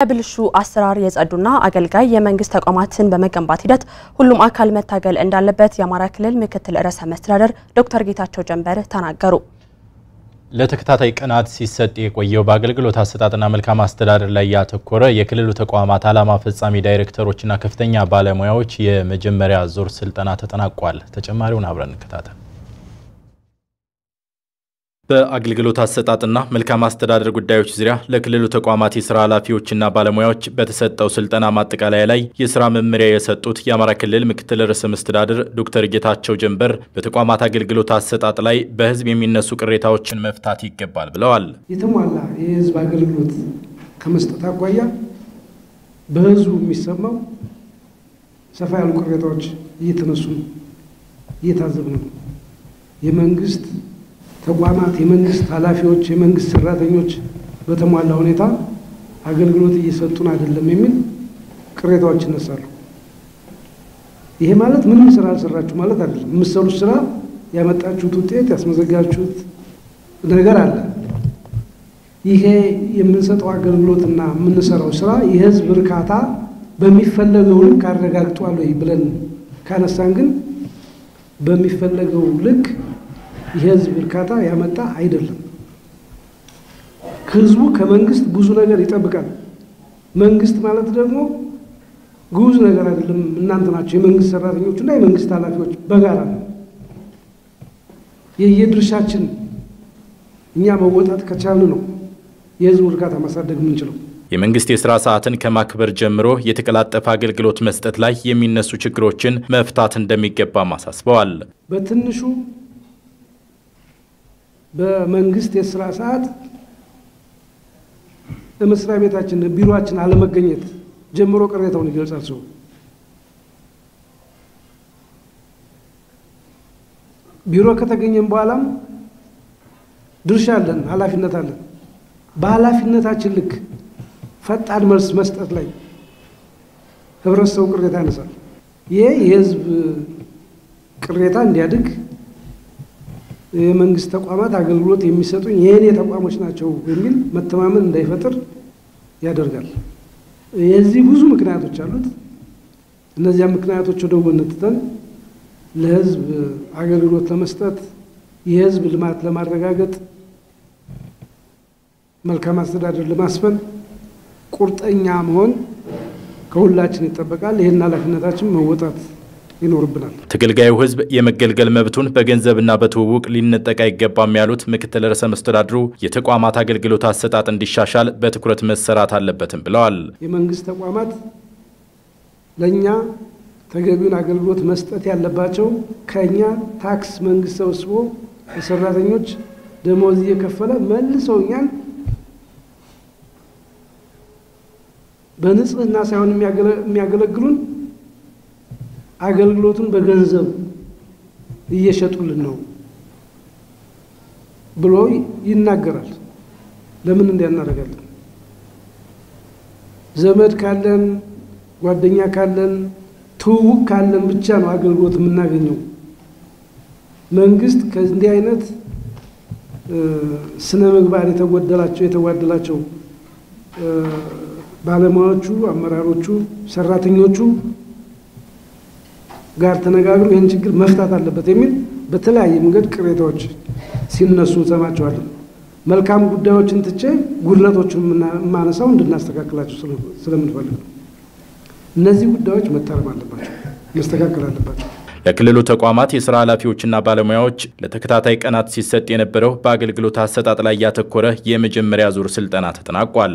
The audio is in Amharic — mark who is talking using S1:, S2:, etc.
S1: ብልሹ አሰራር የጸዱና አገልጋይ የመንግስት ተቋማትን በመገንባት ሂደት ሁሉም አካል መታገል እንዳለበት የአማራ ክልል ምክትል ርዕሰ መስተዳድር ዶክተር ጌታቸው ጀንበር ተናገሩ።
S2: ለተከታታይ ቀናት ሲሰጥ የቆየው በአገልግሎት አሰጣጥና መልካም አስተዳደር ላይ ያተኮረ የክልሉ ተቋማት ዓላማ ፈጻሚ ዳይሬክተሮችና ከፍተኛ ባለሙያዎች የመጀመሪያ ዙር ስልጠና ተጠናቋል። ተጨማሪውን አብረን እንከታተል። በአገልግሎት አሰጣጥና መልካም አስተዳደር ጉዳዮች ዙሪያ ለክልሉ ተቋማት የሥራ ኃላፊዎችና ባለሙያዎች በተሰጠው ስልጠና ማጠቃለያ ላይ የሥራ መመሪያ የሰጡት የአማራ ክልል ምክትል ርዕሰ መስተዳድር ዶክተር ጌታቸው ጀንበር በተቋማት አገልግሎት አሰጣጥ ላይ በህዝብ የሚነሱ ቅሬታዎችን መፍታት ይገባል ብለዋል።
S3: የተሟላ የህዝብ አገልግሎት ከመስጠት አኳያ በህዝቡ የሚሰማው ሰፋ ያሉ ቅሬታዎች እየተነሱ እየታዘብን ነው። የመንግስት ተቋማት የመንግስት ኃላፊዎች የመንግስት ሰራተኞች በተሟላ ሁኔታ አገልግሎት እየሰጡን አይደለም የሚል ቅሬታዎች ይነሳሉ። ይሄ ማለት ምንም ስራ አልሰራችሁ ማለት አይደለም። የምትሰሩት ስራ ያመጣችሁት ውጤት ያስመዘጋችሁት ነገር አለ። ይሄ የምንሰጠው አገልግሎትና የምንሰራው ስራ የህዝብ እርካታ በሚፈለገው ልክ አረጋግጧል ወይ ብለን ካነሳን ግን በሚፈለገው ልክ የህዝብ እርካታ ያመጣ አይደለም። ህዝቡ ከመንግስት ብዙ ነገር ይጠብቃል። መንግስት ማለት ደግሞ ጉዝ ነገር አይደለም። እናንተ ናችሁ የመንግስት ሰራተኞችና የመንግስት ኃላፊዎች በጋራ ነው የየድርሻችን እኛ መወጣት ከቻልን ነው የህዝቡ እርካታ ማሳደግ የምንችለው።
S2: የመንግስት የሥራ ሰዓትን ከማክበር ጀምሮ የተቀላጠፈ አገልግሎት መስጠት ላይ የሚነሱ ችግሮችን መፍታት እንደሚገባ ማሳስበዋል።
S3: በትንሹ በመንግስት የሥራ ሰዓት ለመስሪያ ቤታችን ቢሮአችን አለመገኘት ጀምሮ ቅሬታውን ይገልጻል። ሰው ቢሮ ከተገኘን በኋላም ድርሻ አለን፣ ኃላፊነት አለን። በኃላፊነታችን ልክ ፈጣን መልስ መስጠት ላይ ህብረተሰቡ ቅሬታ ያነሳል። ይሄ የህዝብ ቅሬታ እንዲያድግ የመንግስት ተቋማት አገልግሎት የሚሰጡኝ የኔ ተቋሞች ናቸው የሚል መተማመን እንዳይፈጠር ያደርጋል። የዚህ ብዙ ምክንያቶች አሉት። እነዚያ ምክንያቶች ወደ ጎን ትተን ለህዝብ አገልግሎት ለመስጠት የህዝብ ልማት ለማረጋገጥ መልካም አስተዳደር ለማስፈን ቁርጠኛ መሆን ከሁላችን ይጠበቃል። ይሄን ኃላፊነታችን መወጣት ይኖርብናል።
S2: ተገልጋዩ ህዝብ የመገልገል መብቱን በገንዘብና በትውውቅ ሊነጠቅ አይገባም ያሉት ምክትል ርዕሰ መስተዳድሩ የተቋማት አገልግሎት አሰጣጥ እንዲሻሻል በትኩረት መሰራት አለበትም ብለዋል።
S3: የመንግስት ተቋማት ለኛ ተገቢውን አገልግሎት መስጠት ያለባቸው ከኛ ታክስ መንግስት ሰብስቦ ለሰራተኞች ደሞዝ እየከፈለ መልሰው እኛን በንጽህና ሳይሆን የሚያገለግሉን አገልግሎቱን በገንዘብ እየሸጡልን ነው ብሎ ይናገራል። ለምን እንዲያናረጋለን? ዘመድ ካለን ጓደኛ ካለን ትውውቅ ካለን ብቻ ነው አገልግሎት የምናገኘው። መንግስት ከዚህ አይነት ስነ ምግባር የተጓደላቸው ባለሙያዎቹ፣ አመራሮቹ፣ ሰራተኞቹ ጋር ተነጋግሮ ይህን ችግር መፍታት አለበት የሚል በተለያየ መንገድ ቅሬታዎች ሲነሱ ሰማቸዋለን። መልካም ጉዳዮችን ትቼ ጉድለቶችን ማነሳው እንድናስተካክላቸው ስለምንፈልግ ነው። እነዚህ ጉዳዮች መታረም አለባቸው፣ መስተካከል አለባቸው።
S2: ለክልሉ ተቋማት የሥራ ኃላፊዎችና ባለሙያዎች ለተከታታይ ቀናት ሲሰጥ የነበረው በአገልግሎት አሰጣጥ ላይ ያተኮረ የመጀመሪያ ዙር ስልጠና ተጠናቋል።